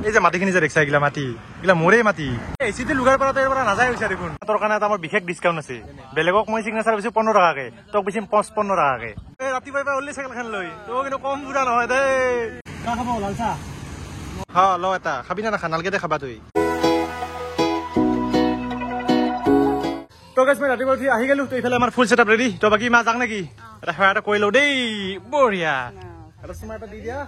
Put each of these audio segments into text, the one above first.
এই যে মাটিখিনি যে দেখছা এইগিলা মাটি এইগিলা মোৰে মাটি এচিতে লুগাৰ পৰা তাৰ পৰা নাযায় হৈছে দেখোন তোৰ কাৰণে এটা আমাৰ বিশেষ ডিছকাউণ্ট আছে বেলেগক মই চিগনেচাৰ বেছি 15 টকাকে তোক বেছি 55 টকাকে এই ৰাতিপুৱা পৰা ওলি চাইকেলখন লৈ তোক কিন্তু কম বুঢ়া নহয় দেই খাব লাল চাহ হা ল এটা খাবি না নাখা নালগে দে খাবা তুই তো গাইছ মই ৰাতিপুৱা উঠি আহি গেলো তো ইফালে আমাৰ ফুল সেটআপ ৰেডি তো বাকি মা যাক নেকি এটা হয় এটা কৈ লও দেই বঢ়িয়া এটা স্মাৰ্ট এটা দি দিয়া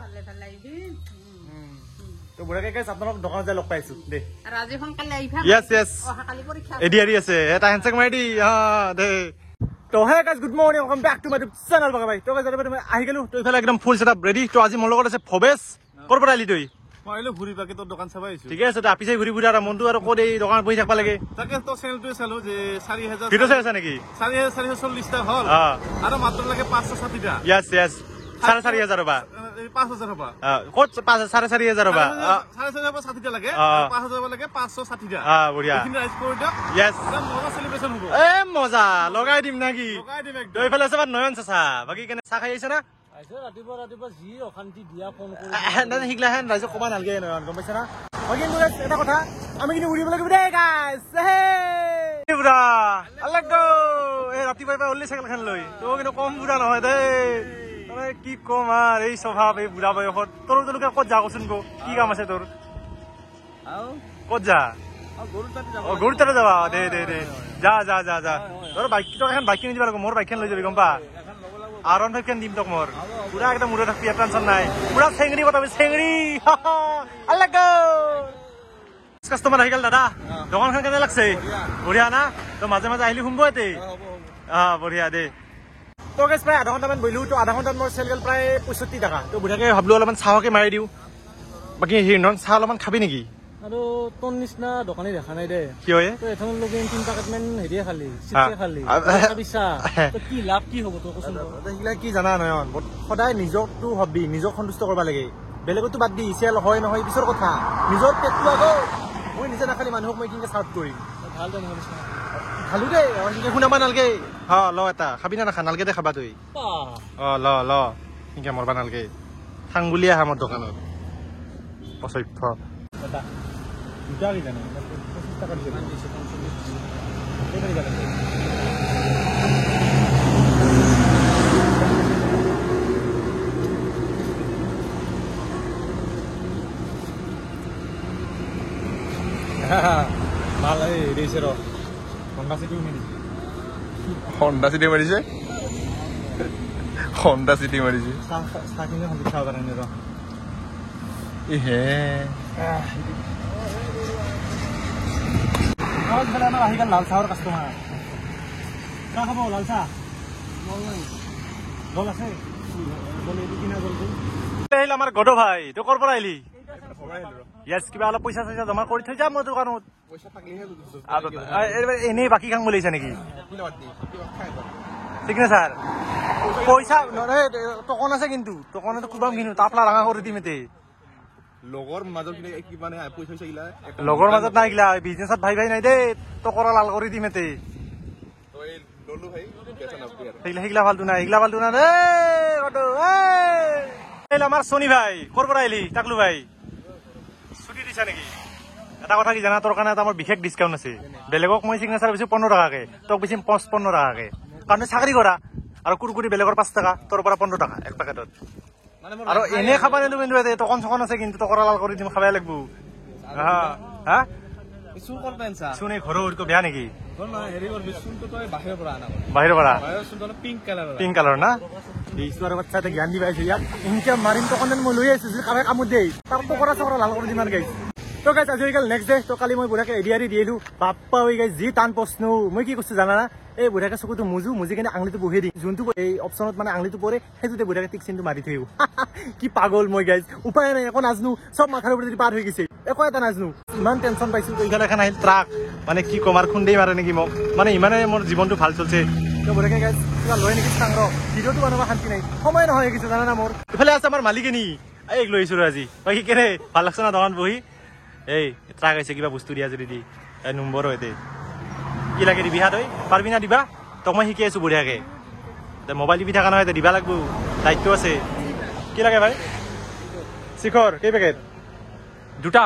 তো বুঢ়াকে গাইছ আপোনাক দোকানত যাই লগ পাইছো দে ৰাজি সোনকালে আইফা ইয়েস অহা কালি পৰীক্ষা এডিআৰি আছে এটা হেণ্ডশেক মাৰি দি হা দে তো hey guys good morning welcome back to my channel বাগা ভাই তো গাইছ ৰাতিপুৱা আহি গেলো তো ইফালে একদম ফুল সেটআপ ৰেডি তো আজি মোৰ লগত আছে ফবেশ কৰ পৰা আলি তই মইলো ঘুৰি বাকি তোৰ দোকান চাবা আইছো ঠিক আছে তো আপিছে ঘুৰি ঘুৰি আৰু মনটো আৰু কোদে দোকান বহি থাকবা লাগে তাকে তো চেনেলটো চালো যে 4000 ভিডিও চাই আছে নেকি 4440 টা হল আৰু মাত্ৰ লাগে 560 টা ইয়েস 4500 ৰবা 5000 ৰবা কোট 4500 ৰবা 4560 টা লাগে 5000 লাগে 560 টা বঢ়িয়া ইখিনি ৰাইজ কৰি দিয়ক ইয়েস মজা সেলিব্রেশন হ'ব এ মজা লগাই দিম নাকি লগাই দিম একদম দই ফেলে আছে নয়ন চাচা বাকি কেনে চা খাই আইছে না ৰাতিপুৱা যি অশান্তি দিয়া ফোন কৰি হিগলা হেন ৰাইজক কবা নালগে নয়ন গম পাইছা না বাকি কিন্তু এটা কথা আমি কিন্তু উৰিব লাগিব দেই গাইস হে বুঢ়া আল্লাগো এই ৰাতিপুৱা পৰা ওলি চাইকেলখন লৈ তো কিন্তু কম বুঢ়া নহয় দেই মানে কি কম আর এই স্বভাৱ এই বুঢ়া বয়সত তোৰ তোলকে ক'ত যা কচোন গো কি কাম আছে তোৰ ক'ত যা গৰুৰ তাতে যাবা দে দে দে যা যা যা যা তোৰ বাইক তোৰ এখন বাইক কিনি দিব লাগিব মোৰ বাইকখন লৈ যাবি গম পা আৰন ভাই কেন দিম তোক মোৰ পুৰা একটা মুৰে থাকি টেনশন নাই পুৰা চেংৰি কথা চেংৰি আল্লাগো কাস্টমাৰ আহি গেল দাদা দোকানখন কেনে লাগছে বঢ়িয়া না তো মাজে মাজে আহিলি শুনব এতে বঢ়িয়া দে তো গাইছ প্ৰায় আধা ঘণ্টামান বহিলো তো আধা ঘণ্টাত মোৰ চেল গেল প্ৰায় 65 টাকা তো বুঢ়াকে ভাবলো অলপমান চাহকে মাৰি দিওঁ বাকী হিৰণ চাহ অলপমান খাবি নেকি আৰু তোৰ নিচিনা দোকানী দেখা নাই দে কি হয় তো এখন লগে 3 পেকেটমান হেৰিয়ে খালি চিপছে খালি ভাবিছা তো কি লাভ কি হ'ব তো কচোন এইগিলা কি জানা নয়ন সদায় নিজকটো হবি নিজক সন্তুষ্ট কৰিব লাগে বেলেগতো বাদ দি চেল হয় নহয় পিছৰ কথা নিজৰ পেটটো আগো মই নিজে নাখালি মানুহক মই কিনকে সাৰ্ভ কৰিম ভাল দে নহয় খালু দে কিনকে শুনাবা নালগে হা ল এটা খাবি না নাখা নালগে দে খাবা তুই ল ল কিনকে মৰবা নালগে থাংগুলিয়া আমাৰ দোকানত অসভ্য এটা দুটা কি জানো 25 টাকা দিছে কেনে জানো ভাল এই রেসের হন্ডা সিটি মারিছে হন্ডা সিটি মারিছে সাকিনে হন্ডা খাওয়া করেন র এ হে আজ বেলা না আহি গেল লাল চাহর কাস্টমার চা খাবো লাল চা বল আছে বলে কিনা বলতো এইল আমার গড ভাই তো কর পৰা আইলি ইয়াস কিবা অলপ পইচা চইচা জমা কৰি থৈ যা মোৰ দোকানত পইচা থাকলিহে এনে বাকি কাম বলিছে নেকি সিগনেচাৰ পইচা টকন আছে কিন্তু টকনে তো কুবাম কিনো তাপলা ৰাঙা কৰি দিম এতে লগৰ মাজত কি মানে পইচা চইচা গিলা লগৰ মাজত নাই গিলা বিজনেছত ভাই ভাই নাই দে তো কৰা লাল কৰি দিম এতে তো এই ললু ভাই বেচা নাপি আৰু হিগলা ফালতু না ৰে গটো এই আমাৰ সোনি ভাই কৰ পৰা আইলি টাকলু ভাই ছুটি দিছা নেকি এটা কথা কি জানা তোৰ কাৰণে এটা আমাৰ বিশেষ ডিছকাউণ্ট আছে বেলেগক মই সিগনেচাৰ বেছি 15 টাকাকে তোক বেছি 55 টাকাকে কাৰণ চাকৰি কৰা আৰু কুৰকুৰি বেলেগৰ 5 টাকা তোৰ পৰা 15 টাকা এক পেকেটত আৰু এনে খাবা নেদু কিন্তু টকন চকন আছে কিন্তু টকৰা লাল কৰি দিম খাবাই লাগব হা কিছু কল পেনছা শুনে ঘৰৰ কো বেয়া নেকি না হেৰি কৰবি শুনটো তই বাহিৰৰ পৰা আনা বাহিৰৰ শুনটো পিংক কালাৰ না এইছৰ বাচ্চাতে জ্ঞান দিবা আছে ইয়াত ইনকে মাৰিম টকন মই লৈ আইছো যে কামে কামত দেই তাৰ টকৰা চকৰা লাল কৰি দিমান গাইছ তো গাইছ আজি গেল নেক্সট ডে তো কালি মই বুঢ়াকে এডিআৰি দিলো বাপ্পা হৈ গাইছ যি টান প্ৰশ্ন মই কি কৈছো জানা না এই বুঢ়াকে চকুটো মুজি কেনে আঙুলিটো বহে দি যোনটো এই অপচনত মানে আঙুলিটো পৰে সেইটোতে বুঢ়াকে টিক চিনটো মাৰি থৈও কি পাগল মই গাইছ উপায় নাই একো নাজনো সব মাথাৰ ওপৰত পাৰ হৈ গৈছে একো এটা নাজনো ইমান টেনচন পাইছো এইখানে এখন আহিল ট্ৰাক মানে কি কমাৰ খুন্দেই মাৰে নেকি মোক মানে ইমানে মোৰ জীৱনটো ভাল চলছে তো বুঢ়াকে গাইছ কিবা লৈ নেকি চাংৰ ভিডিঅ'টো বনাব শান্তি নাই সময় নহয় কিছু জানা না মোৰ ইফালে আছে আমাৰ মালিকেনি এই লৈ আহিছো আজি বাকী কেনে ভাল লাগছে না দোকান বহি এই ট্ৰাক আছে কিবা বস্তু দিয়া যদি দি এই নম্বৰ হয়তে কি লাগে দিবি হাত পারবি না দিবা তোক মই শিকি আছো বঢ়িয়াকে মোবাইল টিভি থাকা নহয় দিবা লাগবো দায়িত্ব আছে কি লাগে ভাই শিখৰ কেই পেকেট দুটা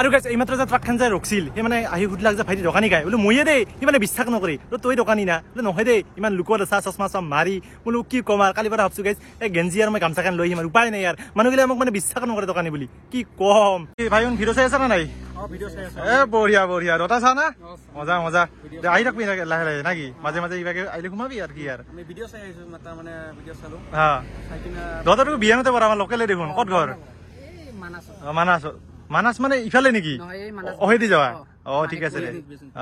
আৰু গাইছ এইমাত্ৰ যে ট্ৰাকখন যে ৰখিছিল সেই মানে আহি সুধিলাক যে ভাইটি দোকানী গাই বোলো ময়ে দেই সি মানে বিশ্বাস নকৰি তই দোকানী না বোলে নহয় দেই ইমান লোকত আছা চশমা চম মাৰি বোলো কি কম আৰু কালিৰ পৰা ভাবছো গাইছ এই গেঞ্জি আৰু মই গামচাখন লৈ আহিম আৰু উপায় নাই আৰু মানুহগিলা মোক মানে বিশ্বাস নকৰে দোকানী বুলি কি কম ভাই ভিডিঅ' চাই আছা না নাই এ বঢ়িয়া বঢ়িয়া দটা চা না মজা মজা আহি থাকবি লাহে লাহে নাকি মাজে মাজে ইভাগে আহিলে সোমাবি আৰু কি আৰু দহটাতো বিয়ানতে পৰা আমাৰ লোকেলে দেখোন ক'ত ঘৰ মানাছ মানাছ মানে ইফালে নেকি অহেদি যাবা অ ঠিক আছে দে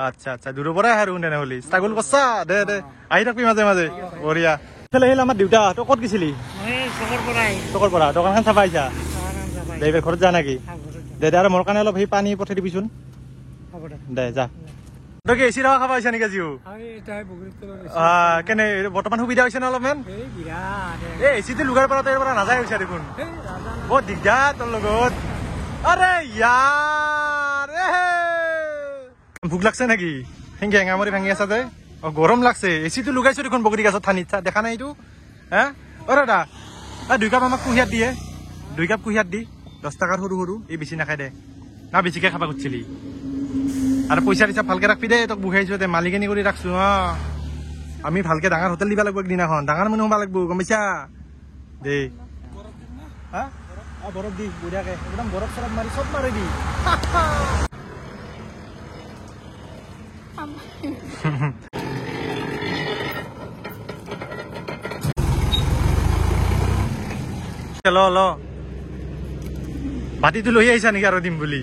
আচ্ছা আচ্ছা দূৰৰ পৰাই আৰু তেনেহ'লে ষ্ট্ৰাগল কৰছা দে দে আহি থাকবি মাজে মাজে বঢ়িয়া ইফালে আহিলে আমাৰ দেউতা তই ক'ত গৈছিলি চকৰ পৰা দোকানখন চাবা আহিছা দে এইবাৰ ঘৰত যা নেকি দে দে আৰু মোৰ কাৰণে অলপ সেই পানী পঠাই দিবিচোন দে যা তই কি এচি ৰাখা খাব আহিছা নেকি আজিও কেনে বৰ্তমান সুবিধা হৈছে নে অলপমান এই এচিটো লুগাৰ পৰা তই পৰা নাযায় হৈছে দেখোন বহুত দিগদাৰ তোৰ লগত আৰে ইয়াৰ ভোক লাগছে নেকি হেংগে হেঙামৰি ভাঙি আছা যে অ গৰম লাগছে এচিটো লুগাইছো দেখোন বগৰী গাছত ঠানিত দেখা নাই এইটো হা অ দাদা 2 কাপ আমাক কুঁহিয়াৰ দিয়ে 2 কাপ কুঁহিয়াৰ দি 10 টকাৰ সৰু সৰু এই বেছি নাখাই দে না বেছিকে খাবা খুজিছিলি আৰু পইচা দিছা ভালকে ৰাখবি দে তোক বুহাইছো দে মালিকানি কৰি ৰাখছো আমি ভালকে ডাঙৰ হোটেল দিবা লাগিব একদিনাখন ডাঙৰ মানুহ হবা লাগিব গম পাইছা দে হা বৰফ দি বঢ়িয়াকে একদম বৰফ চৰফ মাৰি চব মাৰি দি ল ল বাতিটো লৈ আহিছা নেকি আৰু দিম বুলি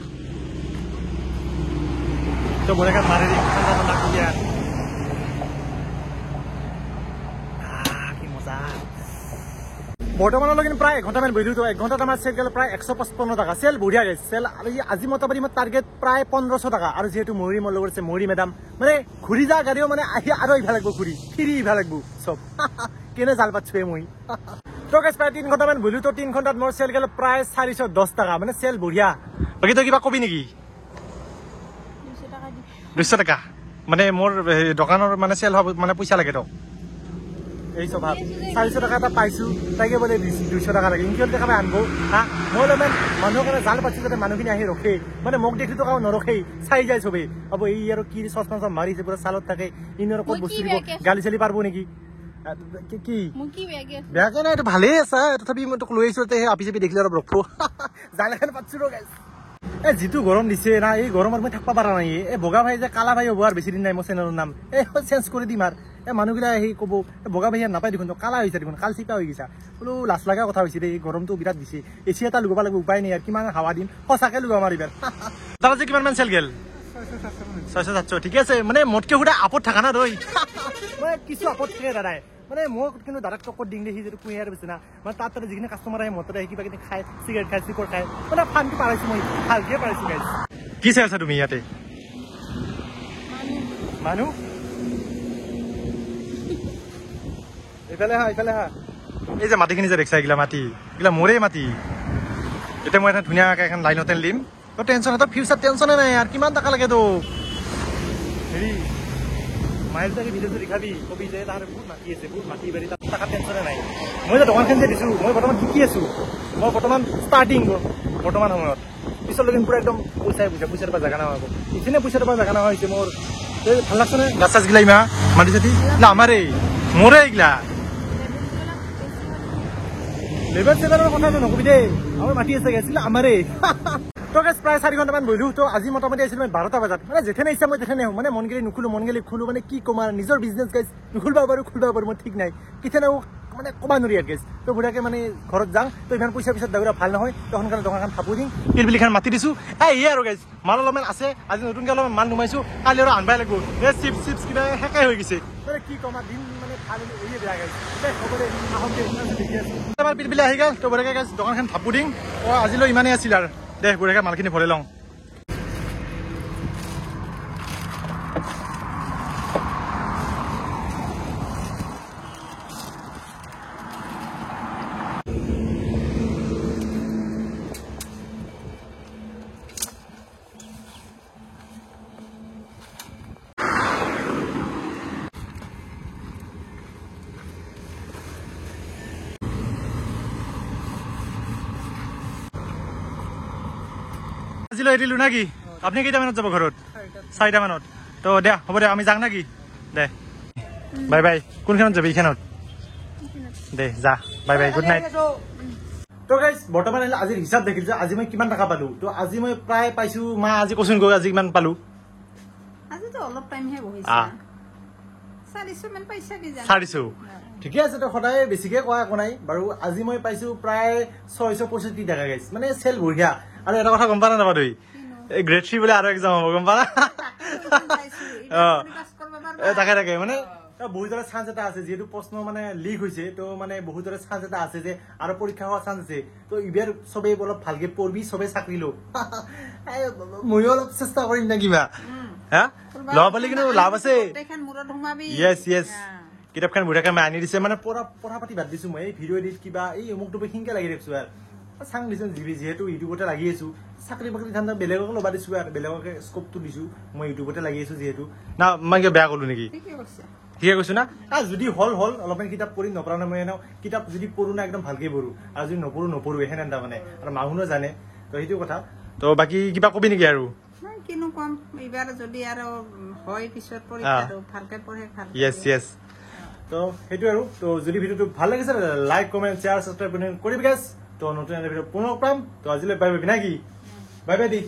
তো বঢ়িয়াকে মাৰি দিম কি মজা বৰ্তমানলৈকে প্ৰায় 1 ঘণ্টামান বহি দিওঁ 1 ঘণ্টাত আমাৰ চেল গেল প্ৰায় 155 টকা চেল বঢ়িয়া গৈছে চেল আৰু আজি মোটামুটি মোৰ টাৰ্গেট প্ৰায় 1500 টকা আৰু যিহেতু মৰি মোৰ লগত আছে মৰি মেডাম মানে ঘূৰি যা গাড়ীও মানে আহি আৰু ইভা লাগিব ঘূৰি ফিৰি ইভা লাগিব চব কেনে জাল পাতছোৱে মই তো গাইছ প্ৰায় 3 ঘণ্টামান বহিলো তো 3 ঘণ্টাত মোৰ চেল গেল প্ৰায় 410 টকা মানে চেল বঢ়িয়া বাকী তই কিবা কবি নেকি 200 টাকা মানে মোৰ দোকানৰ মানে চেল হ'ব মানে পইচা লাগে তো এই স্বভাৱ 400 টাকা এটা পাইছো তাইকে বোলে 200 টাকা লাগে ইনকিয়ৰ দেখাবে আনবো হা মই অলপমান মানুহৰ কাৰণে জাল পাতিছো যাতে মানুহখিনি আহি ৰখে মানে মোক দেখি তো কাও নৰখেই চাই যায় চবে হ'ব এই আৰু কি চচপন চব মাৰিছে পুৰা চালত থাকে ইনৰ ক'ত বস্তু দিব গালি চালি পাৰবো নেকি কি বেয়াকে নাই এইটো ভালেই আছে তথাপি মই তোক লৈ আহিছো আপি চাপি দেখিলে অলপ ৰখো জাল এখন পাতিছো ৰ গাইছ এই যিটো গৰম দিছে না এই গৰমত মই থাকবা পাৰা নাই এই বগা ভাই যে কালা ভাই হ'ব আৰু বেছি দিন নাই মোৰ চেনেলৰ নাম এই চেঞ্জ কৰি দিম আৰু এই মানুহগিলা আহি ক'ব বগা ভাইয়া নাপাই দেখোন কালা হৈছে দেখোন কাল চিপা হৈ গৈছা বোলো লাজ লগা কথা হৈছে দেই গৰমটো বিৰাট দিছে এচি এটা লগাব লাগিব উপায় নাই আৰু কিমান হাৱা দিম সঁচাকে লগাম আৰু এইবাৰ দাদা যে কিমান মান চেল গেল 600-700 ঠিক আছে মানে মোতকে সুধা আপত থাকা না দৈ মই কিছু আপত থাকে দাদাই মানে মোক কিন্তু দাদাক টক্কৰ দিং দেখি যিটো কুঁহিয়াৰ বেছি না মানে তাত যিখিনি কাষ্টমাৰ আহে মততে আহি কিবা কিনি খাই চিগাৰেট খাই চিকৰ খাই মানে ফানটো পাৰাইছো মই ভালকে পাৰাইছো গাইছ কি চাই আছা তুমি ইয়াতে মানুহ এইফালে হা এই যে মাটিখিনি যে দেখিছা এইগিলা মাটি এইগিলা মোৰে মাটি এতিয়া মই এটা ধুনীয়াকৈ এখন লাইন হোটেল দিম তো টেনশ্যন এটা ফিউচাৰ টেনশ্যনে নাই আৰু কিমান টকা লাগে তো হেৰি মাইল তাকে ভিডিঅ'টো দেখাবি কবি যে তাৰ বহুত মাটি আছে বহুত মাটি বাৰী তাত টকা টেনশ্যনে নাই মই যে দোকানখন যে দিছোঁ মই বৰ্তমান শিকি আছোঁ মই বৰ্তমান ষ্টাৰ্টিং বৰ্তমান সময়ত পিছলৈকে পুৰা একদম পইচাৰ পৰা জাগা নহয় ইখিনি পইচাৰ পৰা জাগা নহয় হৈছে মোৰ ভাল লাগছে নে গাছ চাছগিলা ইমা মাটি চাটি না আমাৰে মোৰে এইগিলা লেবাৰ চেবাৰৰ কথাটো নকবি দেই আমাৰ মাটি আছে গেছিলে আমাৰে তো গাইছ প্ৰায় 4 ঘণ্টামান বহিলো তো আজি মোটামুটি আহিছিলো মই 12টা বজাত মানে যেথেনে ইচ্ছা মই তেথেনে মানে মন গেলি নুখুলো মন গেলি খুলো মানে কি কম আৰু নিজৰ বিজনেছ গাইছ নুখুলবা পাৰো খুলবা পাৰো মই ঠিক নাই কিথেনে মানে কবা নোৱাৰি আৰু গাইছ তো বুঢ়াকে মানে ঘৰত যাওঁ তো ইমান পইচাৰ পিছত দাউৰা ভাল নহয় তো সোনকালে দোকানখন থাপো দিম পিলপিলিখন মাতি দিছোঁ এই আৰু গাইছ মাল অলপমান আছে আজি নতুনকৈ অলপমান মাল নুমাইছোঁ কালি আৰু আনবাই লাগিব এই চিপছ কিবা শেষাই হৈ গৈছে মানে কি কম দিন মানে ভাল এৰিয়ে বেয়া গাইছ আমাৰ পিলপিলি আহি গ'ল তো বুঢ়াকে গাইছ দোকানখন থাপো দিম আজিলৈ ইমানেই আছিল আৰু দে বুঢ়াকে মালখিনি ভৰাই লওঁ আজিলৈ এৰিলো নাকি আপুনি কেইটামানত যাব ঘৰত 4টা মানত তো দে হ'ব দে আমি যাওঁ নাকি দে বাই বাই কোনখনত যাবি এইখনত দে যা বাই বাই গুড নাইট তো গাইজ বৰ্তমান আজিৰ হিচাপ দেখিল যে আজি মই কিমান টকা পালো তো আজি মই প্ৰায় পাইছো মা আজি কচোন গৈ আজি কিমান পালো আজি তো অলপ টাইম হে বহিছে 400 মান পইচা কি জানো 400 ঠিকে আছে তো সদায় বেছিকে কোৱা একো নাই বাৰু আজি মই পাইছো প্ৰায় 665 টাকা গাইজ মানে চেল বঢ়িয়া আৰু এটা কথা গম পা না তই এই গ্ৰেড 3 বোলে আৰু এক্সাম হ'ব গম পা না তাকে মানে বহুতৰে চান্স এটা আছে যেহেতু প্ৰশ্ন মানে লিক হৈছে তো মানে বহুতৰে চান্স এটা আছে যে আৰু পৰীক্ষা হোৱাৰ চান্স আছে তো ইবাৰ সবেই অলপ ভালকে পঢ়বি সবেই চাকৰি লো ময়ো অলপ চেষ্টা কৰিম না কিবা হা লব পালি কিন্তু লাভ আছে ইয়েছ কিতাপখন বুঢ়াকে মই আনি দিছে মানে পঢ়া পাতি বাদ দিছো মই এই ভিডিঅ' এডিট কিবা এই অমুকটো সিংকে লাগি ৰাখিছো আৰু চাং দিছো যিহেতু ইউটিউবতে লাগি আছো চাকৰি বাকৰি ধান্দা বেলেগক ল'বা দিছো আৰু বেলেগকে স্কোপটো দিছো মই ইউটিউবতে লাগি আছো যিহেতু না মই কিবা বেয়া ক'লো নেকি ঠিকে কৈছো না যদি হল অলপমান কিতাপ পঢ়ি নপঢ়া নাই মই এনেও কিতাপ যদি পঢ়ো না একদম ভালকে পঢ়ো আৰু যদি নপঢ়ো সেনেকা মানে আৰু মানুহো জানে তো সেইটো কথা তো বাকী কিবা কবি নেকি আৰু কিনো কম এইবাৰ যদি আৰু হয় পিছত পৰীক্ষাটো ভালকে পঢ়ে ভাল ইয়েছ তো সেইটো আৰু তো যদি ভিডিঅ'টো ভাল লাগিছে লাইক কমেণ্ট শ্বেয়াৰ ছাবস্ক্ৰাইব কৰিবি গাইজ তো নতুন এটা ভিডিঅ' পুনৰ পাম তো আজিলৈ বাই বাই নাকি বাই বাই দি